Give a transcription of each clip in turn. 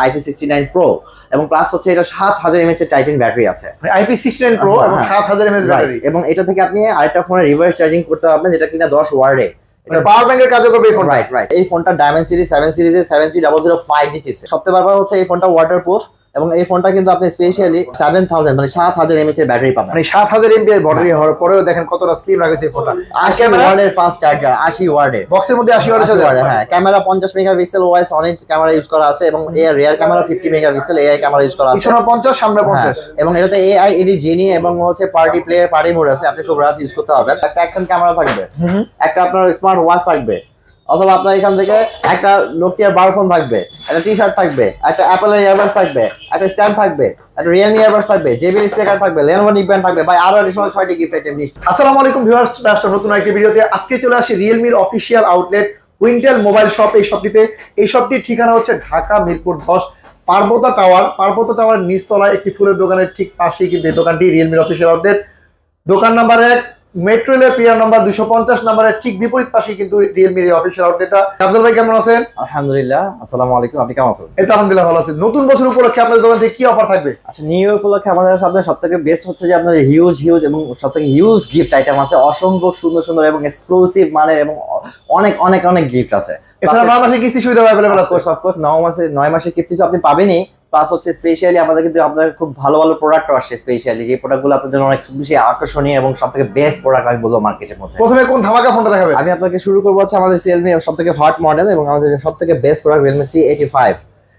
IP69 Pro এবং plus হচ্ছে এটা 7000 mAh এর টাইটান ব্যাটারি আছে। IP69 Pro এবং 7000 mAh ব্যাটারি এবং এটা থেকে আপনি আরেকটা ফোনে রিভার্স চার্জিং করতে পারবেন যেটা কিনা 10 ওয়ার্ডে পাওয়ার ব্যাংকের কাজও করবে এই ফোন। রাইট এই ফোনটা ডায়মন্ড সিরিজ 7 সিরিজের 73005D চিপসেট। সবথেকে ব্যাপার হচ্ছে এই ফোনটা ওয়াটারপ্রুফ এবং এই ফোনটা কিন্তু আপনি স্পেশালি 7000 মানে 7000 mAh এর ব্যাটারি পাবেন। মানে 7000 mAh এর ব্যাটারি হওয়ার পরেও দেখেন কতটা স্লিম লাগছে এই ফোনটা। 80 ওয়াটের ফাস্ট চার্জার, 80 ওয়াটে বক্সের মধ্যে 80 ওয়াটের চার্জার। হ্যাঁ, ক্যামেরা 50 মেগাপিক্সেল ওএস অনেক ক্যামেরা ইউজ করা আছে এবং এর rear camera 50 megapixel AI camera use করা আছে। পিছনে 50 সামনে 50 এবং এটাতে এআই এডি জিনি এবং হচ্ছে পার্টি প্লেয়ার পার্টি মোড আছে, আপনি খুব রাফ ইউজ করতে পারবেন। একটা অ্যাকশন ক্যামেরা থাকবে, একটা আপনার স্মার্ট ওয়াচ থাকবে, অথবা আপনার এখান থেকে একটা নোকিয়ার বার ফোন থাকবে, একটা টি-শার্ট থাকবে, একটা অ্যাপলের ইয়ারবাডস থাকবে, একটা স্ট্যান্ড থাকবে, একটা রিয়েলমি ইয়ারবাডস থাকবে, জেবিএল স্পিকার থাকবে, Lenovo নিকব্যান্ড থাকবে, ভাই আরো এডিশনাল 6টি গিফট আইটেম লিস্ট। আসসালামু আলাইকুম ভিউয়ার্স, নতুন একটি ভিডিওতে আজকে চলে আসি রিয়েলমির official outlet Wintel mobile shop. এই শপটির ঠিকানা হচ্ছে ঢাকা মিরপুর 10 পার্বত্য টাওয়ার নিচতলায় একটি ফুলের দোকানের ঠিক পাশেই কিন্তু এই দোকানটি রিয়েলমির অফিশিয়াল আউটলেট। দোকান নাম্বার 1 মেট্রো রেলের পিয়ার নাম্বার 250 নম্বরের ঠিক বিপরীত পাশে কিন্তু রিয়েলমির এই অফিশিয়াল আউটলেটটা। আফজাল ভাই কেমন আছেন? আলহামদুলিল্লাহ, আসসালামু আলাইকুম, আপনি কেমন আছেন? এই তো আলহামদুলিল্লাহ ভালো আছি। নতুন বছর উপলক্ষে আপনাদের দোকান থেকে কি অফার থাকবে? আচ্ছা, নিউ ইয়ার উপলক্ষে আমাদের সাথে সবথেকে বেস্ট হচ্ছে যে আপনাদের হিউজ এবং সবথেকে হিউজ গিফট আইটেম আছে, অসংখ্য সুন্দর এবং এক্সক্লুসিভ মানের এবং অনেক গিফট আছে। এছাড়া 9 মাসের কিস্তি সুবিধা अवेलेबल আছে। অফকোর্স 9 মাসের কিস্তি তো আপনি পাবেনই, প্লাস হচ্ছে স্পেশালি আমাদের কিন্তু আপনাদের খুব ভালো প্রোডাক্ট আসছে, স্পেশালি যে প্রোডাক্টগুলো আপনাদের জন্য অনেক বেশি আকর্ষণীয় এবং সবথেকে বেস্ট প্রোডাক্ট আমি বলবো মার্কেটের মধ্যে। প্রথমে কোন ধামাকা ফোনটা দেখাবেন? আমি আপনাকে শুরু করবো হচ্ছে আমাদের Realme সবথেকে হট মডেল এবং আমাদের সবথেকে best product Realme C85।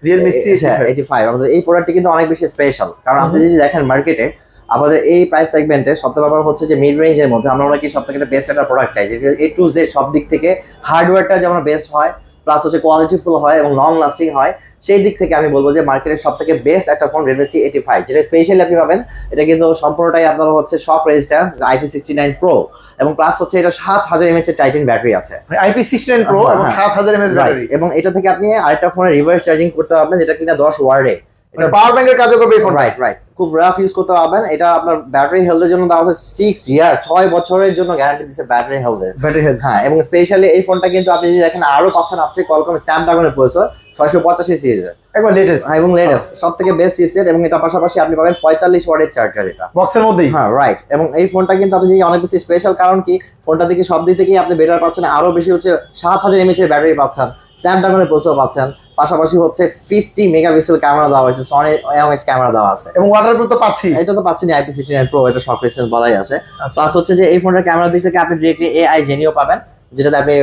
Realme C85 আমাদের এই প্রোডাক্টটি কিন্তু অনেক বেশি স্পেশাল, কারণ আপনি যদি দেখেন মার্কেটে আমাদের এই প্রাইস সেগমেন্টে সবথেকে ব্যাপার হচ্ছে যে মিড রেঞ্জের মধ্যে আমরা অনেকেই সবথেকে বেস্ট একটা প্রোডাক্ট চাই, যে A to Z সব দিক থেকে হার্ডওয়্যারটা যেমন বেস্ট হয়, প্লাস হচ্ছে কোয়ালিটিফুল হয় এবং লং লাস্টিং হয়। সেই দিক থেকে আমি বলবো যে মার্কেটের সবথেকে বেস্ট একটা ফোন Realme C85, যেটা স্পেশালি আপনি পাবেন। এটা কিন্তু সম্পূর্ণটাই আপনার হচ্ছে শক রেজিস্ট্যান্স, IP69 Pro এবং প্লাস হচ্ছে এটা 7000 mAh এর টাইটান ব্যাটারি আছে। IP69 Pro এবং 7000 mAh ব্যাটারি এবং এটা থেকে আপনি আরেকটা ফোনে রিভার্স চার্জিং করতে পারবেন যেটা কিনা 10 ওয়ার্ডে পাওয়ার ব্যাংকের কাজও করবে এই ফোন। রাইট খুব রাফ ইউজ করতে পারবেন। এটা আপনার ব্যাটারি হেলথের জন্য দেওয়া হচ্ছে 6 ইয়ার 6 বছরের জন্য গ্যারান্টি দিচ্ছে ব্যাটারি হেলথের। হ্যাঁ, এবং স্পেশালি এই ফোনটা কিন্তু আপনি যদি দেখেন আরো পাচ্ছেন আপনি Qualcomm Snapdragon প্রসেসর 685 সিরিজের, একবার লেটেস্ট এবং লেটেস্ট সবথেকে বেস্ট চিপসেট, এবং এটা পাশাপাশি আপনি পাবেন 45 ওয়াটের চার্জার এটা বক্সের মধ্যেই। হ্যাঁ রাইট, এবং এই ফোনটা কিন্তু আপনি অনেক বেশি স্পেশাল, কারণ কি ফোনটা থেকে সব দিক থেকেই আপনি বেটার পাচ্ছেন, আরো বেশি হচ্ছে 7000 mAh এর ব্যাটারি পাচ্ছেন, স্ন্যাপড্রাগনের প্রসেসর পাচ্ছেন, পাশাপাশি হচ্ছে 50 মেগাপিক্সেল ক্যামেরা দেওয়া হয়েছে, সনি AIOX ক্যামেরা দেওয়া আছে, এবং ওয়াটারপ্রুফ তো পাচ্ছি। এটা তো পাচ্ছেন IP69 Pro, এটা শক রেজিস্ট্যান্স বলাই আছে। প্লাস হচ্ছে যে এই ফোনের ক্যামেরার দিক থেকে আপনি ডিরেক্টলি AI জেনিও পাবেন, যেটাতে আপনি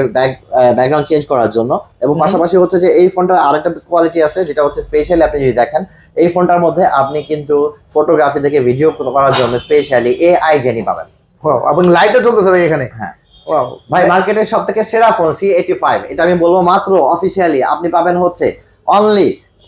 ব্যাকগ্রাউন্ড চেঞ্জ করার জন্য, এবং পাশাপাশি হচ্ছে যে এই ফোনটার আরেকটা কোয়ালিটি আছে যেটা হচ্ছে স্পেশালি আপনি যদি দেখেন এই ফোনটার মধ্যে আপনি কিন্তু ফটোগ্রাফি থেকে ভিডিও করার জন্য স্পেশালি AI জেনি পাবেন। এবং লাইটও চলতেছে ভাই এখানে। হ্যাঁ ভাই, মার্কেটের সবথেকে সেরা ফোন C85, এটা আমি বলবো মাত্র অফিশিয়ালি আপনি পাবেন হচ্ছে অনলি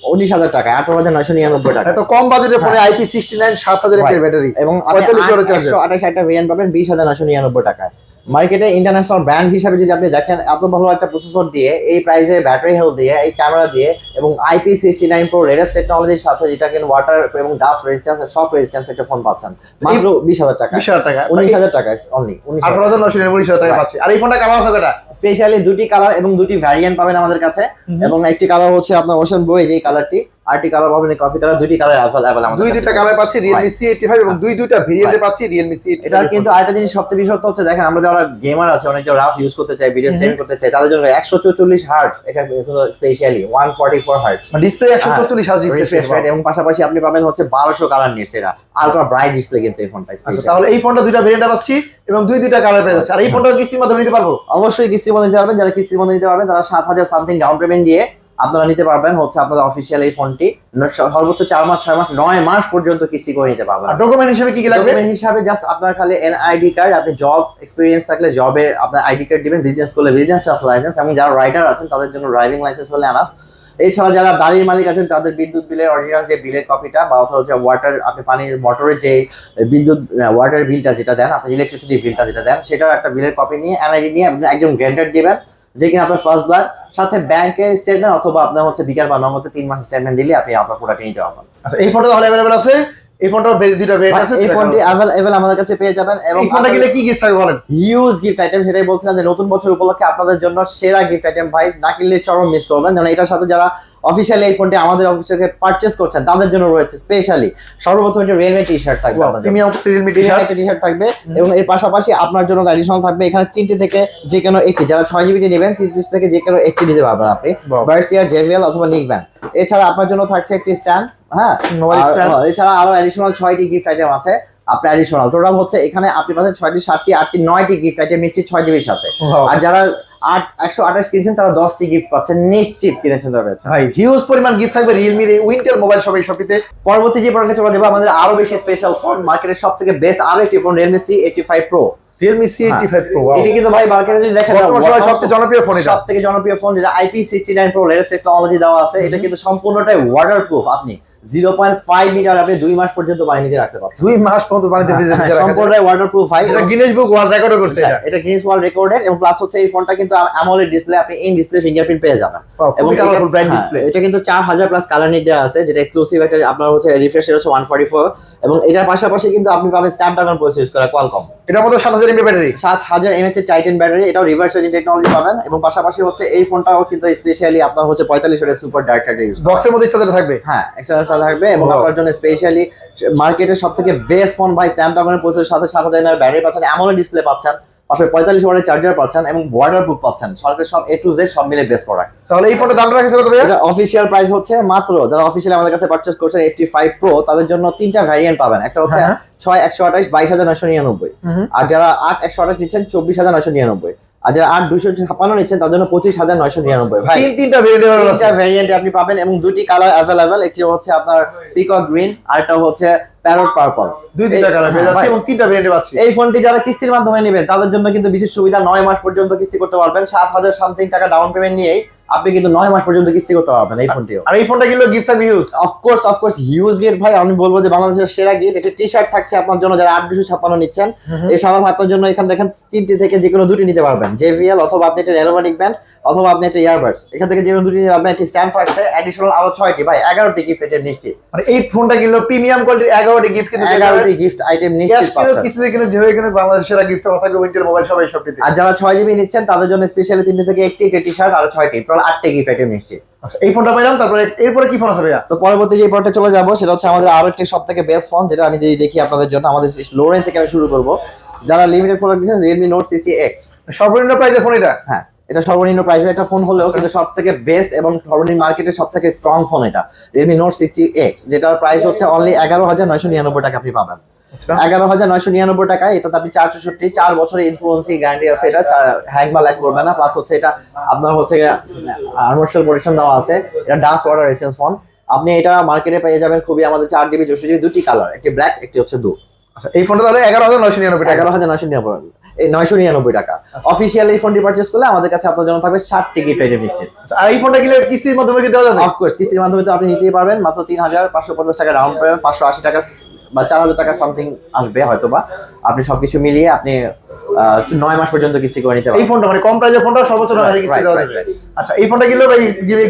19,000 টাকায়, 18,999 টাকা। এত কম বাজেটের ফোনে IP69 7000 mAh ব্যাটারি এবং 128 ভেরিয়েন্ট পাবেন 20,999 টাকায়। মার্কেটে ইন্টারন্যাশনাল ব্র্যান্ড হিসাবে যদি আপনি দেখেন এত ভালো একটা প্রসেসর দিয়ে, এই প্রাইসে ব্যাটারি হেলথ দিয়ে, এই ক্যামেরা দিয়ে এবং IP69 Pro লেটেস্ট টেকনোলজির সাথে, যেটা কিনা ওয়াটার এবং ডাস্ট রেজিস্ট্যান্স শক রেজিস্ট্যান্স একটা ফোন পাচ্ছেন মাত্র 20,000 টাকা। 20,000 টাকা 19,000 টাকায় অনলি 18,999 টাকা পাচ্ছি। আর এই ফোনটা কেমন আছে এটা? স্পেশালি দুটি কালার এবং দুটি ভ্যারিয়েন্ট পাবেন আমাদের কাছে, এবং একটি কালার হচ্ছে আপনার ওশান ব্লু, এই কালারটি, আরটি কালার পাবেন কফি কালার, দুটি কালার अवेलेबल আমাদের কাছে। দুইটা কালার পাচ্ছি Realme C85 এবং দুইটা ভেরিয়েন্টে পাচ্ছি Realme C85। এটার কিন্তু আরেকটা জিনিস সবথেকে বিশেষত্ব হচ্ছে, দেখেন আমরা যারা গেমার আছে, অনেকে রাফ ইউজ করতে চাই, ভিডিও স্ট্রিম করতে চাই, তাদের জন্য 144 হার্টজ, এটা specially 144 hertz display, 144 hertz refresh rate, এবং পাশাপাশি আপনি পাবেন হচ্ছে 1200 কালার নিচ্ছে, এটা আলট্রা ব্রাইট ডিসপ্লে কিন্তু এই ফোনটা স্পেশালি। তাহলে এই ফোনটা দুইটা ভেরিয়েন্টে পাচ্ছি এবং দুইটা কালার পেয়ে যাচ্ছে। আর এই ফোনটা কিস্তির মাধ্যমে নিতে পারবো? অবশ্যই কিস্তির মধ্যে নিতে পারবেন। যারা কিস্তির মধ্যে নিতে পারবেন তারা 7,000 সামথিং ডাউন পেমেন্ট দিয়ে আপনারা নিতে পারবেন হচ্ছে আপনাদের অফিশিয়াল এই ফোনটি সর্বোচ্চ 4 মাস 6 মাস 9 মাস পর্যন্ত কিস্তি করে নিতে পারবেন। আর ডকুমেন্ট হিসেবে কি লাগবে? ডকুমেন্ট হিসেবে জাস্ট আপনার খালি NID কার্ড, আপনি জব এক্সপেরিয়েন্স থাকলে জবের আপনার আইডি কার্ড দিবেন, বিজনেস করলে বিজনেস লাইসেন্স, এবং যারা রাইডার আছেন তাদের জন্য ড্রাইভিং লাইসেন্স হলে এনাফ। এছাড়া যারা বাড়ির মালিক আছেন তাদের বিদ্যুৎ বিলের অরিজিনাল যে বিলের কপিটা, বা অথবা হচ্ছে ওয়াটার, আপনি পানির মোটরের যে বিদ্যুৎ ওয়াটার বিলটা যেটা দেন, আপনি ইলেকট্রিসিটি বিলটা যেটা দেন, সেটার একটা বিলের কপি নিয়ে NID নিয়ে আপনি একজন গ্র্যান্টার দিবেন, যে কিনা আপনার ফার্স্ট ব্লাড সাথে ব্যাংকের স্টেটমেন্ট, অথবা আপনার হচ্ছে বিকার বা নগদে 3 মাসের স্টেটমেন্ট দিলে আপনি আপনার প্রোডাক্ট নিতে পারবেন। আচ্ছা, এই ফটো তাহলে अवेलेबल আছে এই ফোনটা দুইটা ভেরিয়েন্ট আছে, এই ফোনটি अवेलेबल আমাদের কাছে পেয়ে যাবেন। এবং এই ফোনটা গেলে কি গিফট থাকবে বলেন? হিউজ গিফট আইটেম, সেটাই বলছিলাম যে নতুন বছর উপলক্ষে আপনাদের জন্য সেরা গিফট আইটেম ভাই, না কিনলে চরম মিস করবেন। যেমন এটার সাথে যারা অফিশিয়ালি এই ফোনটি আমাদের অফিস থেকে পারচেজ করছেন তাদের জন্য রয়েছে স্পেশালি সর্বপ্রথম একটা রিয়েলমি টি-শার্ট থাকবে, প্রিমিয়াম রিয়েলমি টি-শার্ট থাকবে। এবং এর পাশাপাশি আপনার জন্য অ্যাডিশনাল থাকবে এখানে 3টি থেকে যে কোনো একটি, যারা 6GB নেবেন 3টি থেকে যে কোনো একটি নিতে পারবেন আপনি, ভার্সিয়ার, জেভিএল অথবা নিকব্যান্ড। এছাড়া আপনার জন্য থাকছে একটি স্ট্যান্ড, হ্যাঁ মোবাইল স্ট্যান্ড। এছাড়া আরো অ্যাডিশনাল 6টি গিফট আইটেম আছে আপনি অ্যাডিশনাল। টোটাল হচ্ছে এখানে আপনি পাচ্ছেন 6টি 7টি 8টি 9টি গিফট আইটেম নিচ্ছি 6GBর সাথে। আর যারা 128 কিনছেন তারা 10টি গিফট পাচ্ছেন, নিশ্চিত কিনেছেন তবে ভাই। হিউজ পরিমাণ গিফট থাকবে রিয়েলমির এই উইন্টার মোবাইল শপ এই শপটিতে। পরবর্তী যে প্রোডাক্টে চলে যাবো আমাদের আরো বেশি স্পেশাল ফোন, মার্কেটের সবথেকে বেস্ট আরো একটি phone Realme C85 Pro। Realme C85 Pro, এটা কিন্তু ভাই মার্কেটে যদি দেখেন সবচেয়ে জনপ্রিয় ফোন, এটা সবথেকে জনপ্রিয় ফোন, যেটা IP69 Pro লেটেস্ট টেকনোলজি দেওয়া আছে। এটা কিন্তু সম্পূর্ণটাই ওয়াটারপ্রুফ, আপনি 0.5 মিটার আপনি 2 মাস পর্যন্ত পানি নিতে রাখতে পারছেন। 2 মাস পর্যন্ত পানিতে ভিজে রাখা যায়, সম্পূর্ণটাই ওয়াটারপ্রুফ ভাই। এটা গিনেস বুক ওয়ার্ল্ড রেকর্ডও করছে এটা। এটা গিনেস ওয়ার্ল্ড রেকর্ডেড। এবং প্লাস হচ্ছে এই ফোনটা কিন্তু AMOLED ডিসপ্লে, আপনি ইন ডিসপ্লে ফিঙ্গারপ্রিন্ট পেয়ে যাবেন। এবং কালারফুল ব্র্যান্ড ডিসপ্লে। এটা কিন্তু 4000 প্লাস কালার নিট দেওয়া আছে, যেটা এক্সক্লুসিভ একটা আপনার হচ্ছে রিফ্রেশ রেট হচ্ছে 144। এবং এটার পাশাপাশি কিন্তু আপনি পাবেন স্ন্যাপড্রাগন প্রসেসর ইউজ করা কোয়ালকম। এটার মধ্যে 7000 mAh ব্যাটারি, 7000 mAh এর টাইটান ব্যাটারি, এটাও রিভার্স চার্জিং টেকনোলজি পাবেন। এবং পাশাপাশি হচ্ছে এই ফোনটাও কিন্তু স্পেশালি আপনার হচ্ছে 45 ওয়াটের সুপার ডার্ক চার্জার ইউজ বক্সের মধ্যে চার্জার থাকবে, হ্যাঁ এক্সটার্নাল চার্জার থাকবে। এবং আপনার জন্য স্পেশালি মার্কেটের সবথেকে বেস্ট ফোন ভাই, স্ন্যাপড্রাগনের প্রসেসরের সাথে 7000 mAh ব্যাটারি পাচ্ছেন, AMOLED ডিসপ্লে পাচ্ছেন, পাশে 45 ওয়াটের চার্জার পাচ্ছেন এবং ওয়াটারপ্রুফ পাচ্ছেন। সরকার সব A to Z সব মিলে বেস্ট প্রোডাক্ট। তাহলে এই ফোনটার দামটা রাখছে কত ভাই? এটা অফিশিয়াল প্রাইস হচ্ছে মাত্র, যারা অফিশিয়ালি আমাদের কাছে পারচেজ করছেন 85 Pro তাদের জন্য 3টা ভ্যারিয়েন্ট পাবেন। একটা হচ্ছে 6128 22999, আর যারা 8128 নিচ্ছেন 24999, আর যারা 8256 নিচ্ছেন তার জন্য 25999 ভাই। তিনটা ভ্যারিয়েন্টে আপনি পাবেন এবং দুটি কালার अवेलेबल। একটি হচ্ছে আপনার পিকক গ্রিন আর একটা হচ্ছে প্যারট পার্পল। দুইটা কালার পেয়ে যাচ্ছে এবং তিনটা ভ্যারিয়েন্টে পাচ্ছি। এই ফোনটি যারা কিস্তির মাধ্যমে নেবেন তাদের জন্য কিন্তু বিশেষ সুবিধা, 9 মাস পর্যন্ত কিস্তি করতে পারবেন। 7000 সামথিং টাকা ডাউন পেমেন্ট নিয়েই আপনি কিন্তু 9 মাস পর্যন্ত কিস্তি করতে পারবেন এই ফোনটিও। আর এই ফোনটা কিনলে গিফট থাকবে হিউজ, অফকোর্স হিউজ গিফট ভাই। আমি বলবো যে বাংলাদেশের সেরা গিফট, একটা টি-শার্ট থাকছে আপনার জন্য যারা 8256 নিচ্ছেন। এই সারা আপনার জন্য এখানে দেখেন 3টি থেকে যে কোনো দুটি নিতে পারবেন, জেভিএল অথবা আপনি একটা এলোমানিক ব্যান্ড অথবা আপনি একটা ইয়ারবাডস, এখান থেকে যে কোনো দুটি নিতে পারবেন। একটি স্ট্যান্ড থাকছে, অ্যাডিশনাল আরো 6টি ভাই 11টি গিফট আইটেম নিশ্চিত। আর এই ফোনটা কিনলে প্রিমিয়াম কোয়ালিটির 11টি গিফট কিন্তু 11টি গিফট আইটেম নিশ্চিত পাচ্ছেন। কিস্তিতে কিনে যেভাবে কিনে বাংলাদেশের সেরা গিফট পাওয়া থাকবে উইন্টার মোবাইল সবাই সবটিতে। আর যারা 6GB নিচ্ছেন তাদের জন্য স্পেশালি 3টি থেকে একটি টি-শার্ট আর 6টি, টোটাল 8টি গিফট আইটেম নিশ্চিত। আচ্ছা এই ফোনটা পাইলাম, তারপরে এরপরে কি ফোন আছে ভাইয়া? তো পরবর্তী যে পর্যায়ে চলে যাব সেটা হচ্ছে আমাদের আরো একটি সবথেকে বেস্ট ফোন, যেটা আমি যদি দেখি আপনাদের জন্য আমাদের লো রেঞ্জ থেকে আমি শুরু করব। যারা লিমিটেড ফোন নিচ্ছেন Realme Note 60X, সর্বনিম্ন প্রাইসের ফোন এটা। হ্যাঁ এটা সর্বনিম্ন প্রাইসের একটা ফোন হলেও কিন্তু সবথেকে বেস্ট এবং সর্বনিম্ন মার্কেটের সবথেকে স্ট্রং ফোন এটা Realme Note 60X, যেটার প্রাইস হচ্ছে অনলি 11999 টাকা আপনি পাবেন। 11999 টাকায় এটাতে আপনি 464 4 বছরের ইনফ্লুয়েন্সি গ্যারান্টি আছে, এটা হ্যাং বা ল্যাগ করবে না। প্লাস হচ্ছে এটা আপনার হচ্ছে আর্মার্শাল প্রোটেকশন দেওয়া আছে, এটা ডাস্ট ওয়াটার রেসিস্ট্যান্ট ফোন। আপনি এটা মার্কেটে পেয়ে যাবেন খুবই আমাদের 4GB 64GB দুটি কালার, একটি ব্ল্যাক একটি হচ্ছে ব্লু। আচ্ছা এই ফোনটা তাহলে 11999 টাকা, 11999 টাকা। অফিশিয়াল এই ফোনটি পারচেজ করলে আমাদের কাছে আপনার জন্য থাকবে 60টি গিফট আইটেম নিশ্চিত। আর এই ফোনটা কিনলে কিস্তির মাধ্যমে কি দেওয়া যাবে? অফকোর্স কিস্তির মাধ্যমে তো আপনি নিতেই পারবেন, মাত্র 3550 টাকা ডাউন পেমেন্ট, 580 টাকা বা 4000 টাকা সামথিং আসবে হয়তো বা। আপনি সবকিছু মিলিয়ে আপনি 9 মাস পর্যন্ত কিস্তি করে নিতে পারবেন। এই ফোনটা মানে কম প্রাইসের ফোনটা সর্বোচ্চ টাকা কিস্তি দেওয়া যাবে। আচ্ছা এই ফোনটা কিনলে ভাই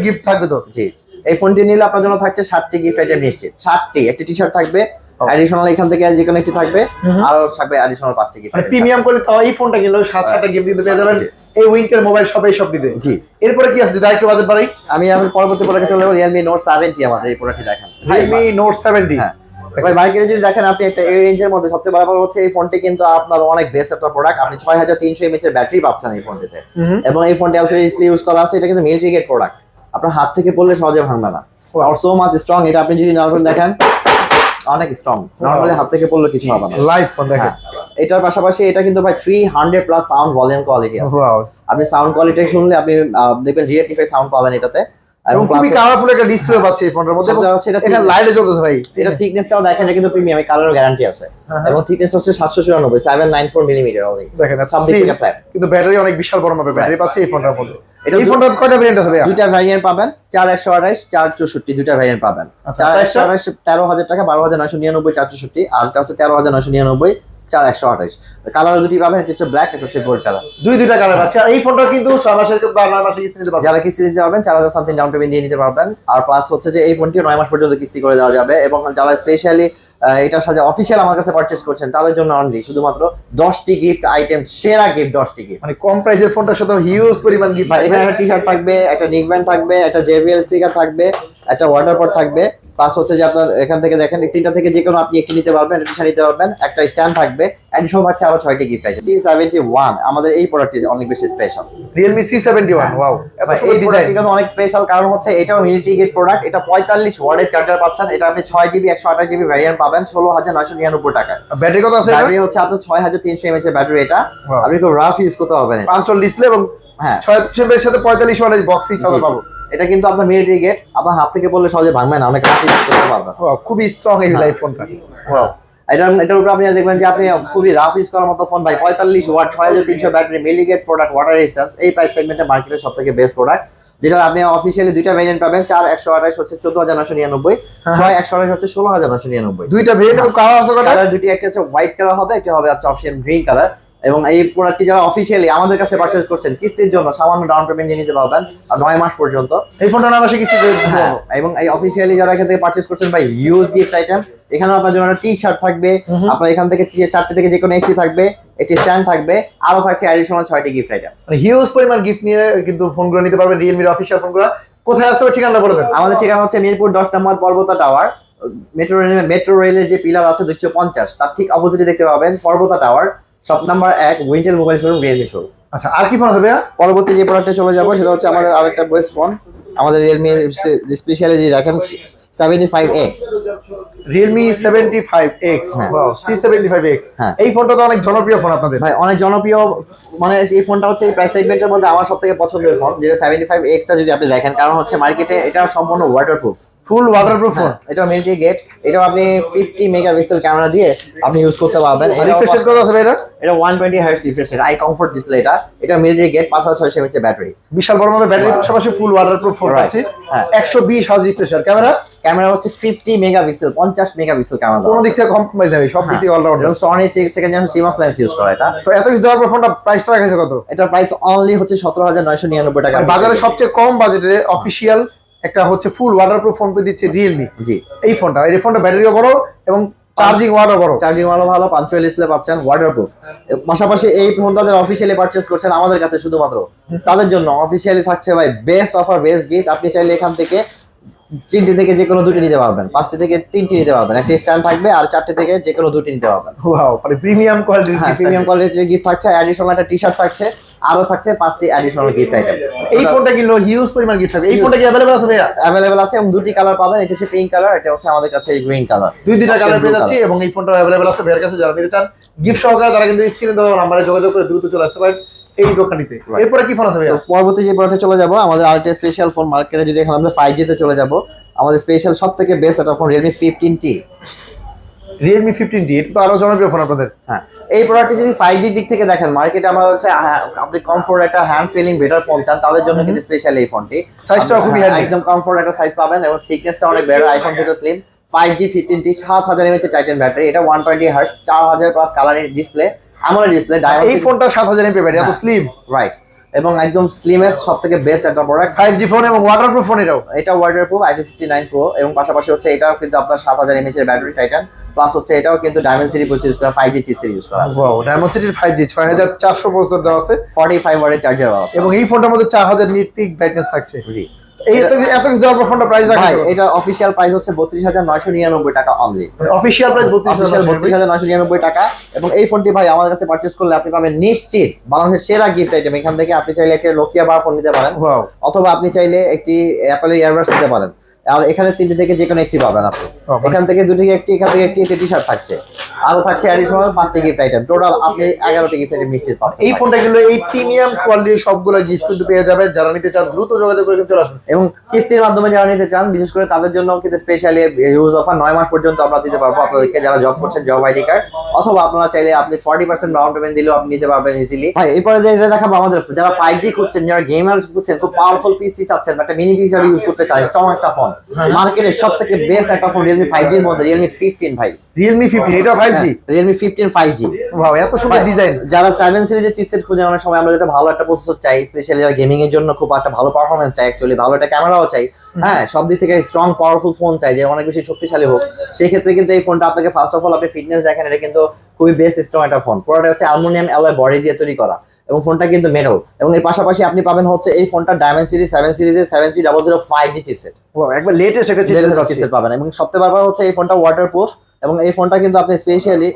গিফট থাকবে তো? জি এই ফোনটি নিলে আপনার জন্য থাকছে 60টি গিফট আইটেম নিশ্চিত। 60টি, একটি টি-শার্ট থাকবে অ্যাডিশনাল, এখান থেকে যে কোনো একটি থাকবে, আর থাকবে অ্যাডিশনাল 5টি গিফট। মানে প্রিমিয়াম করে তাও এই ফোনটা কিনলে 7-8টা গিফট দিতে পেয়ে যাবেন এই উইন্টার মোবাইল সবাই সব দিতে। জি এরপরে কি আছে যদি আরেকটু বাজেট বাড়াই? আমি পরবর্তী প্রোডাক্টে চলে যাব। Realme Note 70 আমাদের এই প্রোডাক্টটি দেখেন, Realme Note 70। হ্যাঁ ভাই মার্কেটে যদি দেখেন আপনি একটা এই রেঞ্জের মধ্যে সবচেয়ে বড় ব্যাপার হচ্ছে এই ফোনটি কিন্তু আপনার অনেক বেস্ট একটা প্রোডাক্ট। আপনি 6300 mAh এর ব্যাটারি পাচ্ছেন এই ফোনটিতে, এবং এই ফোনটি এলসিডি ডিসপ্লে ইউজ করা আছে। এটা কিন্তু মিলিটারি গ্রেড প্রোডাক্ট, আপনার হাত থেকে পড়লে সহজে ভাঙবে না। আর সো মাচ স্ট্রং, এটা আপনি যদি নরমালি দেখেন অনেক স্ট্রং, নরমালি হাত থেকে পড়লে কিছু হবে না। লাইভ ফোন দেখেন। এটার পাশাপাশি এটা কিন্তু ভাই 300 প্লাস সাউন্ড ভলিউম কোয়ালিটি আছে। আপনি সাউন্ড কোয়ালিটি শুনলে আপনি দেখবেন রিয়েটিফাই সাউন্ড পাবেন এটাতে। এবং খুবই কালারফুল একটা ডিসপ্লে পাচ্ছি এই ফোনটার মধ্যে। এটা লাইটে জ্বলতেছে ভাই। এটা থিকনেসটাও দেখেন, এটা কিন্তু প্রিমিয়াম, এই কালারও গ্যারান্টি আছে। এবং থিকনেস হচ্ছে 794 794 মিলিমিটার অনলি। দেখেন সব দিক থেকে ফ্ল্যাট, কিন্তু ব্যাটারি অনেক বিশাল বড় মাপের ব্যাটারি পাচ্ছি এই ফোনটার মধ্যে। এই ফোনটার কয়টা ভেরিয়েন্ট আছে ভাই? দুইটা ভেরিয়েন্ট পাবেন, 4128 464 দুইটা ভেরিয়েন্ট পাবেন। 4128 13000 টাকা, 12999 464, আর এটা হচ্ছে 13999 4128 কালার দুটি পাবেন, এটা হচ্ছে ব্ল্যাক, এটা হচ্ছে গোল্ড কালার। দুইটা কালার আছে। আর এই ফোনটা কিন্তু 6 মাসের বা 9 মাসের কিস্তি নিতে পারবেন। যারা কিস্তি দিতে পারবেন 4000 সামথিং ডাউন পেমেন্ট দিয়ে নিতে পারবেন। আর প্লাস হচ্ছে যে এই ফোনটি 9 মাস পর্যন্ত কিস্তি করে দেওয়া যাবে। এবং যারা স্পেশালি এটার সাথে অফিসিয়াল আমার কাছে পারচেজ করছেন তাদের জন্য অনলি শুধুমাত্র 10টি গিফট আইটেম, সেরা গিফট 10টি গিফট, মানে কম প্রাইসের ফোনটার সাথে হিউজ পরিমাণ গিফট। এখানে একটা টি শার্ট থাকবে, একটা নিক ব্যান্ড থাকবে, একটা JBL স্পিকার থাকবে, একটা ওয়াটার পট থাকবে। প্লাস হচ্ছে যে আপনার এখান থেকে দেখেন তিনটা থেকে যে কোনো আপনি একটি নিতে পারবেন, একটা নিতে পারবেন, একটা স্ট্যান্ড থাকবে, এডিশন থাকছে আরো 6টি গিফট আইটেম। C71 আমাদের এই প্রোডাক্টটি অনেক বেশি স্পেশাল। Realme C71 ওয়াও, এই ডিজাইনটি কিন্তু অনেক স্পেশাল, কারণ হচ্ছে এটাও মিলিটারি গ্রেড প্রোডাক্ট। এটা 45 ওয়াটের চার্জার পাচ্ছেন, এটা আপনি 6GB 128GB ভ্যারিয়েন্ট পাবেন 16999 টাকায়। ব্যাটারি কত আছে? ব্যাটারি হচ্ছে আপনার 6300 mAh এর ব্যাটারি। এটা আপনি খুব রাফ ইউজ করতে পারবেন। পাঁচল ডিসপ্লে এবং হ্যাঁ 36 এর সাথে 45 ওয়াটের বক্সই চার্জার পাবো। এটা কিন্তু আপনার মিলিটারি গ্রেড, আপনার হাত থেকে পড়লে সহজে ভাঙবে না, অনেক রাফ ইউজ করতে পারবেন। ওয়াও, খুবই স্ট্রং এই লাইফ ফোনটা। ওয়াও, এটার উপর আপনি দেখবেন যে আপনি খুবই রাফ ইউজ করার মতো ফোন ভাই। 45 ওয়াট 6300 ব্যাটারি, মিলিগেট প্রোডাক্ট, ওয়াটার রেজিস্ট্যান্স, এই প্রাইস সেগমেন্টে মার্কেটের সবথেকে বেস্ট প্রোডাক্ট। যেটা আপনি অফিশিয়ালি দুইটা ভেরিয়েন্ট পাবেন, 4128 হচ্ছে 14999, 6128 হচ্ছে 16999। দুইটা ভেরিয়েন্ট কালার আছে কয়টা? কালার দুটি, একটা হচ্ছে হোয়াইট কালার হবে, একটা হবে আপনার অফিশিয়াল গ্রিন কালার। এবং এই প্রোডাক্টটি যারা অফিশিয়ালি আমাদের কাছে পারচেজ করছেন কিস্তির জন্য সামান্য ডাউন পেমেন্ট নিয়ে নিতে পারবেন 9 মাস পর্যন্ত। এই ফোনটা না মাসে কিস্তি দিতে হ্যাঁ, পারবো। এবং এই অফিশিয়ালি যারা এখান থেকে পারচেজ করছেন ভাই হিউজ গিফট আইটেম। এখানে আপনার জন্য টি শার্ট থাকবে, আপনার এখান থেকে 4টে থেকে যে কোনো একটি থাকবে, একটি স্ট্যান্ড থাকবে, আরো থাকছে অ্যাডিশনাল 6টি গিফট আইটেম। মানে হিউজ পরিমাণ গিফট নিয়ে কিন্তু ফোনগুলো নিতে পারবেন Realme অফিশিয়াল ফোনগুলো। কোথায় আসতে হবে ঠিকানা বলে দেন। আমাদের ঠিকানা হচ্ছে মিরপুর 10 নম্বর পর্বতা টাওয়ার। মেট্রো রেলের যে পিলার আছে 250, তার ঠিক অপোজিটে দেখতে পাবেন Parbata tower, shop number 1, Wintel mobile showroom, Realme showroom. আচ্ছা, আর কি ফোন আছে ভাইয়া? পরবর্তী যে প্রোডাক্টে চলে যাবো সেটা হচ্ছে আমাদের আরেকটা বেস্ট ফোন, আমাদের Realme স্পেশালি যে দেখেন 75X। Realme 75X, হ্যাঁ। Wow, C75X। হ্যাঁ। এই ফোনটা তো অনেক জনপ্রিয় ফোন আপনাদের। ভাই অনেক জনপ্রিয়, মানে এই ফোনটা হচ্ছে এই প্রাইস সেগমেন্টের মধ্যে আমার সবথেকে পছন্দের ফোন, যেটা 75X টা যদি আপনি দেখেন, কারণ হচ্ছে মার্কেটে এটা সম্পূর্ণ ওয়াটারপ্রুফ, ফুল ওয়াটারপ্রুফ ফোন। এটা মিলিটারি গ্রেড। এটাও আপনি 50 মেগাপিক্সেল ক্যামেরা দিয়ে আপনি ইউজ করতে পারবেন। রিফ্রেশ রেট কত আছে ভাই এটা? এটা 120 hertz refresh rate, eye comfort display. এটা মিলিটারি গ্রেড, 5600 mAh ব্যাটারি, বিশাল বড় মাপের ব্যাটারির পাশাপাশি ফুল ওয়াটারপ্রুফ ফোন Right. আছে। হ্যাঁ। 120 হার্জ রিফ্রেশ রেট। ক্যামেরা হচ্ছে 50 মেগাপিক্সেল, 50 মেগাপিক্সেল ক্যামেরা। কোনো দিক থেকে কম্প্রোমাইজ নেই, সব দিক থেকে অলরাউন্ডার। এবং Sony second generation CMOS lens use করা এটা। তো এত কিছু দেওয়ার পর ফোনটা প্রাইসটা রাখছে কত? এটার প্রাইস অনলি হচ্ছে 17999 টাকা। মানে বাজারে সবচেয়ে কম বাজেটের অফিশিয়াল একটা হচ্ছে ফুল ওয়াটারপ্রুফ ফোন পে দিচ্ছে Realme। জি, এই ফোনটা ব্যাটারিও বড় এবং চার্জিং ওয়াটও বড়। চার্জিং ভালো, পাঞ্চুয়াল ডিসপ্লে পাচ্ছেন, ওয়াটারপ্রুফ। পাশাপাশি এই ফোনটা যারা অফিশিয়ালি পারচেজ করছেন আমাদের কাছে শুধুমাত্র তাদের জন্য অফিশিয়ালি থাকছে ভাই বেস্ট অফার, বেস্ট গিফট। আপনি চাইলে এখান থেকে 3টে থেকে যে কোনো 2টি নিতে পারবেন, 5টে থেকে 3টি নিতে পারবেন, একটা স্ট্যান্ড থাকবে, আর 4টে থেকে যে কোনো 2টি নিতে পারবেন। ওয়াও, মানে প্রিমিয়াম কোয়ালিটির হ্যাঁ, প্রিমিয়াম কোয়ালিটির গিফট থাকছে, অ্যাডিশনাল একটা টি শার্ট থাকছে, আরো থাকছে 5টি অ্যাডিশনাল গিফট আইটেম। এই ফোনটা কিনলো হিউজ পরিমাণ গিফট থাকবে। এই ফোনটা কি अवेलेबल আছে ভাইয়া? অ্যাভেলেবল আছে এবং 2টি কালার পাবেন, এটা হচ্ছে পিঙ্ক কালার, এটা হচ্ছে আমাদের কাছে গ্রিন কালার। দুইটা কালার পেয়ে যাচ্ছি এবং এই ফোনটা अवेलेबल আছে ভাইয়ের কাছে। যারা নিতে চান গিফট সহকারে তারা কিন্তু স্ক্রিনে দেওয়া নম্বরে যোগাযোগ করে দ্রুত চলে আসতে পারেন এই দোকানিতে। এরপরে কি ফোন আছে ভাইয়া? পরবর্তী যে প্রোডাক্টে চলে যাব, আমাদের আরেকটা স্পেশাল ফোন মার্কেটে, যদি এখন আমরা 5G তে চলে যাব, আমাদের স্পেশাল সবথেকে বেস্ট একটা phone Realme 15T। Realme 15T, এটা তো আরো জনপ্রিয় ফোন আপনাদের। হ্যাঁ, এই প্রোডাক্টটি যদি 5G দিক থেকে দেখেন মার্কেটে আমরা হচ্ছে আপনি কমফোর্ট একটা হ্যান্ড ফিলিং বেটার ফোন চান, তাদের জন্য কিন্তু স্পেশাল এই ফোনটি। সাইজটাও খুবই handy। একদম কমফোর্ট একটা সাইজ পাবেন এবং থিকনেসটা অনেক বেটার, আইফোন থেকে slim. 5G 15T 7000 mAh Titan battery, এটা 120 হার্টজ, 4000 প্লাস কালারের ডিসপ্লে, AMOLED ডিসপ্লে। এই ফোনটা 7000 mAh ব্যাটারি, এত স্লিম। রাইট, এবং একদম স্লিমেস্ট সবথেকে বেস্ট একটা প্রোডাক্ট। 5G ফোন এবং ওয়াটারপ্রুফ ফোন এটাও। এটা ওয়াটারপ্রুফ IP69 Pro, এবং পাশাপাশি হচ্ছে এটাও কিন্তু আপনার 7000 mAh এর ব্যাটারি টাইটান, প্লাস হচ্ছে এটাও কিন্তু ডায়মেনসিটি প্রসেসর ইউজ করা, 5G চিপসেট ইউজ করা আছে। ওয়াও, ডায়মেনসিটির 5G 6400 প্রসেসর দেওয়া আছে, 45 ওয়াটের চার্জার আছে। এবং এই ফোনটার মধ্যে 4000 নিট পিক ব্রাইটনেস থাকছে। জি। এই এত কিছু দেওয়ার পর ফোনটা প্রাইস রাখা ভাই এটার অফিশিয়াল প্রাইস হচ্ছে 32999 টাকা অনলি। অফিশিয়াল প্রাইস অফিশিয়াল 32999 টাকা। এবং এই ফোনটি ভাই আমাদের কাছে পারচেজ করলে আপনি পাবেন নিশ্চিত বাংলাদেশের সেরা গিফট আইটেম। এখান থেকে আপনি চাইলে একটা নোকিয়া বার ফোন নিতে পারেন, ওয়াও, অথবা আপনি চাইলে একটি অ্যাপলের ইয়ারবাডস নিতে পারেন। আর এখানে 3টে থেকে যে কোনো একটি পাবেন আপনি। এখান থেকে 2টি একটি, এখান থেকে একটি টি শার্ট থাকছে, আরো থাকছে অ্যাডিশনাল 5টি গিফট আইটেম। টোটাল আপনি 11টি গিফট আইটেম নিশ্চিত পাচ্ছেন। এই ফোনটা কিন্তু এই প্রিমিয়াম কোয়ালিটির সবগুলো গিফট কিন্তু পেয়ে যাবেন। যারা নিতে চান দ্রুত যোগাযোগ করে কিন্তু চলে আসুন। এবং কিস্তির মাধ্যমে যারা নিতে চান বিশেষ করে তাদের জন্য কিন্তু স্পেশালি ইউজ অফার 9 মাস পর্যন্ত আমরা দিতে পারবো আপনাদেরকে, যারা জব করছেন জব আইডি কার্ড, অথবা আপনারা চাইলে আপনি 40% ডাউন পেমেন্ট দিলেও আপনি নিতে পারবেন ইজিলি। ভাই এরপরে যেটা দেখাবো, আমাদের যারা 5G খুঁজছেন, যারা গেমার খুঁজছেন, খুব পাওয়ারফুল পিসি চাচ্ছেন, একটা মিনি পিসি ইউজ করতে চান, স্ট্রং একটা ফোন, মার্কেটের সবথেকে বেস্ট একটা ফোন Realme 5G এর মধ্যে Realme 15 ভাই। Realme 15 এটা 5G 5G Realme 15 5G। Wow, এত সুন্দর ডিজাইন। যারা 7 সিরিজের চিপসেট খুঁজে অনেক সময় আমরা যেটা ভালো একটা প্রসেসর চাই, স্পেশালি যারা গেমিং এর জন্য খুব একটা ভালো পারফরম্যান্স চাই, অ্যাকচুয়ালি ভালো একটা ক্যামেরাও চাই, হ্যাঁ সব দিক থেকে স্ট্রং পাওয়ারফুল ফোন চাই যে অনেক বেশি শক্তিশালী হোক, সেই ক্ষেত্রে কিন্তু এই ফোনটা আপনাকে ফার্স্ট অফ অল আপনি ফিটনেস দেখেন, এটা কিন্তু খুবই বেস্ট স্ট্রং একটা ফোন। পুরোটা হচ্ছে অ্যালুমিনিয়াম অ্যালয় বডি দিয়ে তৈরি করা এবং ফোনটা কিন্তু মেটাল, এবং এর পাশাপাশি আপনি পাবেন হচ্ছে এই ফোনটা ডায়মন্ড সিরিজ 7 সিরিজের 7300 5G চিপসেট ওয়াও, একবার লেটেস্ট একটা চিপসেট পাবেন। এবং সবথেকে ব্যাপার হচ্ছে এই ফোনটা ওয়াটারপ্রুফ, এবং এই ফোনটা কিন্তু আপনি স্পেশালি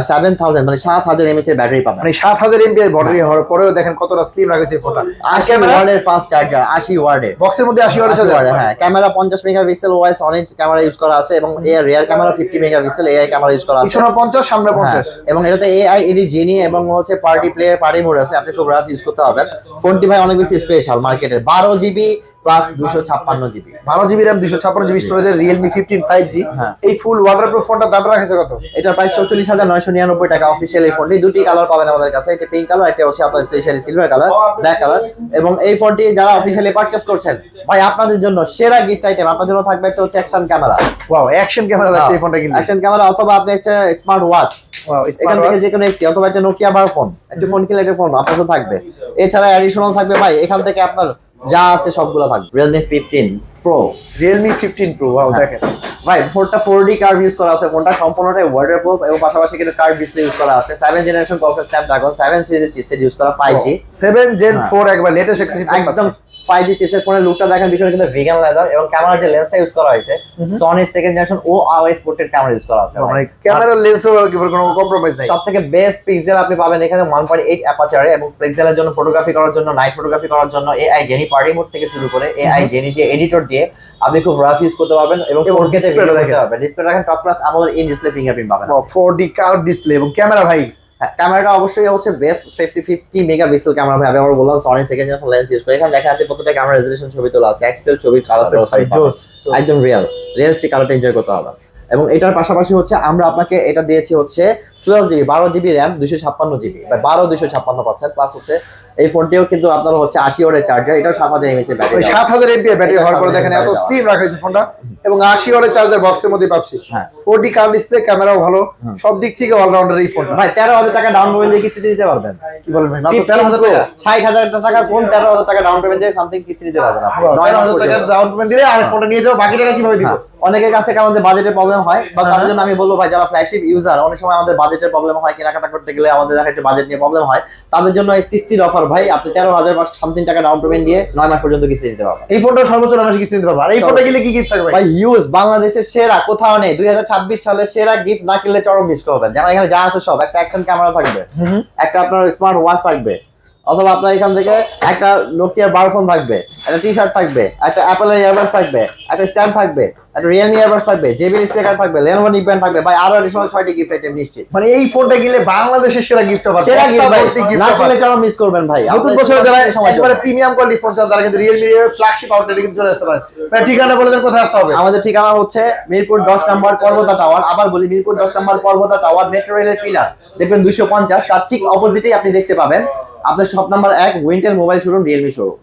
7000 মানে 7000 mAh এর ব্যাটারি পাবেন। মানে 7000 mAh ব্যাটারি হওয়ার পরেও দেখেন কতটা স্লিম রাখেছে ফোনটা। 80 ওয়াটের ফাস্ট চার্জার, 80 ওয়াটের বক্সের মধ্যে 80 ওয়াটের চার্জার। হ্যাঁ, ক্যামেরা 50 মেগাপিক্সেল ওয়াইস অনেক ক্যামেরা ইউজ করা আছে, এবং এর rear camera 50 megapixel AI camera use করা আছে। পিছনে 50 সামনে 50। এবং এটাতে এআই এডি জিনি এবং হচ্ছে পার্টি প্লেয়ার পার্টি মোড আছে, আপনি খুব রাফ ইউজ করতে পারবেন। ফোনটি ভাই অনেক বেশি স্পেশাল, মার্কেটের 12 GB plus 256 GB, 12 GB RAM 256 GB স্টোরেজের Realme 15 5G। হ্যাঁ। এই ফুল ওয়াটারপ্রুফ ফোনটা দাম রাখেছে কত? এটার প্রাইস 44999 টাকা অফিশিয়াল। এই ফোনটি দুটি কালার পাবেন আমাদের কাছে, একটা পিঙ্ক কালার, একটা হচ্ছে আপনার specially silver colour, black colour. এবং এই ফোনটি যারা অফিশিয়ালি পারচেজ করছেন ভাই আপনাদের জন্য সেরা গিফট আইটেম, আপনার জন্য থাকবে একটা হচ্ছে action camera. Wow, action camera আছে এই ফোনটা কিনলে। অ্যাকশন ক্যামেরা অথবা আপনি একটা স্মার্ট ওয়াচ, ওয়াও, এখান থেকে যে কোনো একটি, অথবা একটা নোকিয়া বার ফোন, একটা ফোন কিনলে একটা ফোন আপনার তো থাকবে। এছাড়া অ্যাডিশনাল থাকবে ভাই এখান থেকে আপনার যা আছে সবগুলো থাকবে। Realme 15 Pro, Realme 15 Pro। Wow, দেখেন ভাই ফোনটা 4D কার্ভ ইউজ করা আছে, ফোনটা সম্পূর্ণটাই ওয়াটারপ্রুফ এবং পাশাপাশি কিন্তু কার্ভ ডিসপ্লে ইউজ করা আছে। 7 জেনারেশন Qualcomm Snapdragon 7 সিরিজের চিপসেট ইউজ করা 5G 7 Gen 4 একবার লেটেস্ট একটা চিপসেট একদম 5G চিপসেট। ফোনের লুকটা দেখেন, পিছনে কিন্তু ভেগান লেদার এবং ক্যামেরার যে লেন্সটা ইউজ করা হয়েছে সনির second generation OIS portrait camera use করা আছে। মানে ক্যামেরার লেন্সও কোনো কম্প্রোমাইজ নাই। সবথেকে বেস্ট পিক্সেল আপনি পাবেন এখানে 1.8 অ্যাপারচারে, এবং পিক্সেলের জন্য ফটোগ্রাফি করার জন্য, নাইট ফটোগ্রাফি করার জন্য এআই জেনি পার্টি মোড থেকে শুরু করে এআই জেনি দিয়ে এডিটর দিয়ে আপনি খুব রাফ ইউজ করতে পারবেন এবং 4K তে ভিডিও দেখতে পারবেন। ডিসপ্লে দেখেন top class AMOLED in display fingerprint পাবেন। 4D কার্ভ ডিসপ্লে এবং ক্যামেরা ভাই হ্যাঁ, ক্যামেরাটা অবশ্যই হচ্ছে বেস্ট 50 মেগাপিক্সেল ক্যামেরা ভাই। আমি আবার বললাম Sony second generation lens use করে। এখানে দেখা যাচ্ছে প্রত্যেকটা ক্যামেরা রেজোলিউশন ছবি তোলা আছে, অ্যাকচুয়াল ছবি কালার একদম রিয়েলিস্টিক কালারটা এনজয় করতে হবে। এবং এটার পাশাপাশি হচ্ছে আমরা আপনাকে এটা দিয়েছি হচ্ছে 12 জিবি 12 জিবি র্যাম 256 জিবি বা 256 পাচ্ছেন। প্লাস হচ্ছে এই ফোনটিও কিন্তু আপনার হচ্ছে 80 ওয়াটের চার্জার, এটাও 7000 mAh এর ব্যাটারি। 7000 mAh ব্যাটারি হওয়ার পরে দেখেন এত স্লিম রাখা হয়েছে ফোনটা, এবং 80 ওয়াটের চার্জার বক্সের মধ্যে পাচ্ছি। হ্যাঁ, 4D কার্ভ ডিসপ্লে, ক্যামেরাও ভালো, সব দিক থেকে অলরাউন্ডার এই ফোনটা। ভাই 13000 টাকা ডাউন পেমেন্ট দিয়ে কিস্তি দিতে পারবেন। কি বলেন ভাই, মাত্র 13000 টাকা? 60000 টাকার ফোন 13000 টাকা ডাউন পেমেন্ট দিয়ে সামথিং কিস্তি দিতে পারবেন আপনি। 9000 টাকা ডাউন পেমেন্ট দিলে আর ফোনটা নিয়ে যাও, বাকি টাকা কিভাবে দিব? অনেকের কাছে কারণ যে বাজেটের প্রবলেম হয়, বা তাদের জন্য আমি বলবো ভাই যারা ফ্ল্যাগশিপ ইউজার, অনেক সময় আমাদের বাজেটের প্রবলেম হয়, কেনাকাটা করতে গেলে আমাদের দেখা যাচ্ছে বাজেট নিয়ে প্রবলেম হয়, তাদের জন্য এই কিস্তির অফার ভাই। আপনি 13000 সামথিং টাকা ডাউন পেমেন্ট দিয়ে 9 মাস পর্যন্ত কিস্তি দিতে পারবেন। এই ফোনটা সর্বোচ্চ 9 মাসে কিস্তি দিতে পারবে। আর এই ফোনটা কিনলে কি গিফট থাকবে ভাই? হিউজ বাংলাদেশের সেরা কোথাও নেই, 2026 সালের সেরা গিফট না কিনলে চরম মিস করবেন। যেমন এখানে যা আছে সব, একটা অ্যাকশন ক্যামেরা থাকবে, একটা আপনার স্মার্ট ওয়াচ থাকবে, অথবা আপনার এখান থেকে একটা নোকিয়া বার ফোন থাকবে, একটা টি শার্ট থাকবে, একটা অ্যাপলের ইয়ারবাডস থাকবে, একটা স্ট্যান্ড থাকবে, একটা রিয়েলমি ইয়ারবাডস থাকবে, জেবিএল স্পিকার থাকবে, লেনোভো নিকব্যান্ড থাকবে ভাই, আরো এডিশনাল 6টি গিফট আইটেম নিশ্চিত। মানে এই ফোনটা কিনলে বাংলাদেশের সেরা গিফট পাবেন। সেরা গিফট ভাই, না কিনলে চরম মিস করবেন ভাই। নতুন বছরে যারা একবারে প্রিমিয়াম কোয়ালিটি ফোন চান তারা কিন্তু Realme এর ফ্ল্যাগশিপ আউটলেটে কিন্তু চলে আসতে পারেন। ভাই ঠিকানা বলে দেন, কোথায় আসতে হবে? আমাদের ঠিকানা হচ্ছে মিরপুর 10 নম্বর পর্বতা টাওয়ার। আবার বলি, মিরপুর 10 নম্বর পর্বতা টাওয়ার, মেট্রো রেলের পিলার দেখবেন 250, তার ঠিক অপোজিটেই আপনি দেখতে পাবেন আপনার shop number 1 Wintel mobile showroom, Realme showroom.